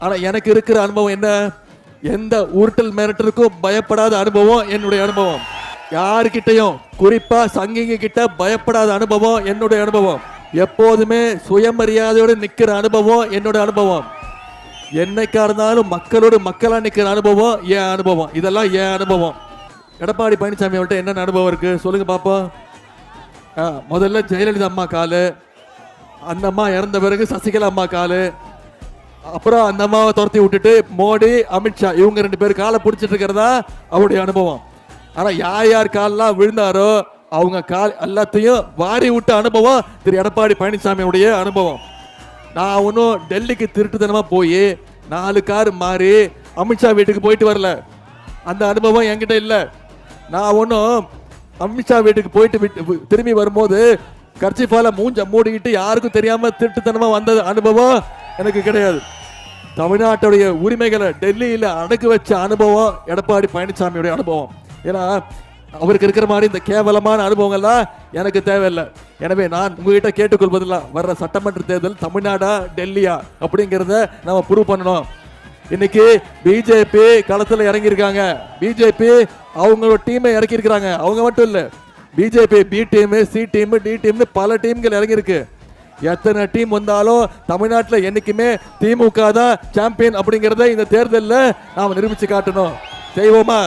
ஆனா எனக்கு இருக்கிற அனுபவம் என்ன, எந்த உருட்டல் மிரட்டலுக்கும் பயப்படாத அனுபவம் என்னுடைய அனுபவம். யாருக்கிட்டையும் குறிப்பா சங்கிங்க கிட்ட பயப்படாத அனுபவம் என்னுடைய அனுபவம். எப்போதுமே சுயமரியாதையோடு நிக்கிற அனுபவம் என்னோட அனுபவம். என்னைக்கா இருந்தாலும் மக்களோடு மக்களா நிக்கிற அனுபவம் என் அனுபவம். இதெல்லாம் என் அனுபவம். எடப்பாடி பழனிசாமி அவர்கிட்ட என்னென்ன அனுபவம் இருக்கு சொல்லுங்க பாப்போம். முதல்ல ஜெயலலிதா அம்மா காலு, அந்த அம்மா இறந்த பிறகு சசிகலா அம்மா காலு, அப்புறம் அந்த அம்மாவை துரத்தி விட்டுட்டு மோடி அமித்ஷா இவங்க 2 பேர் காலை பிடிச்சிட்டு இருக்கிறதா அவருடைய அனுபவம். ஆனா யார் யார் காலெல்லாம் விழுந்தாரோ அவங்க கால் எல்லாத்தையும் வாரி விட்ட அனுபவம் திரு எடப்பாடி பழனிசாமியுடைய அனுபவம். நான் ஒன்றும் டெல்லிக்கு திருட்டுத்தனமா போய் 4 கார் மாறி அமித்ஷா வீட்டுக்கு போயிட்டு வரல. அந்த அனுபவம் என்கிட்ட இல்லை. நான் ஒன்றும் அமித்ஷா வீட்டுக்கு போயிட்டு திரும்பி வரும்போது கர்ச்சிஃபால மூஞ்ச மூடிக்கிட்டு யாருக்கும் தெரியாம திருட்டுத்தனமா வந்த அனுபவம் எனக்கு கிடையாது. தமிழ்நாட்டுடைய உரிமைகளை டெல்லியில அடக்கு வச்ச அனுபவம் எடப்பாடி பழனிசாமியுடைய அனுபவம். ஏன்னா அவருக்கு இருக்கிற மாதிரி இந்த கேவலமான அனுபவங்கள்லாம் எனக்கு தேவையில்லை. எனவே நான் உங்ககிட்ட கேட்டுக்கொள்வதெல்லாம் வர்ற சட்டமன்ற தேர்தல் தமிழ்நாடா டெல்லியா அப்படிங்கிறத நம்ம ப்ரூவ் பண்ணணும். இன்னைக்கு பிஜேபி களத்துல இறங்கியிருக்காங்க. பிஜேபி அவங்களோட டீமை இறக்கியிருக்கிறாங்க. அவங்க மட்டும் இல்ல, BJP B team, C team, D டீம்னு பல டீம்கள் இறங்கியிருக்கு. எத்தனை டீம் வந்தாலும் தமிழ்நாட்டில் என்னைக்குமே திமுக தான் சாம்பியன் அப்படிங்கிறத இந்த தேர்தலில் நாம் நிரூபிச்சு காட்டணும். செய்வோமா?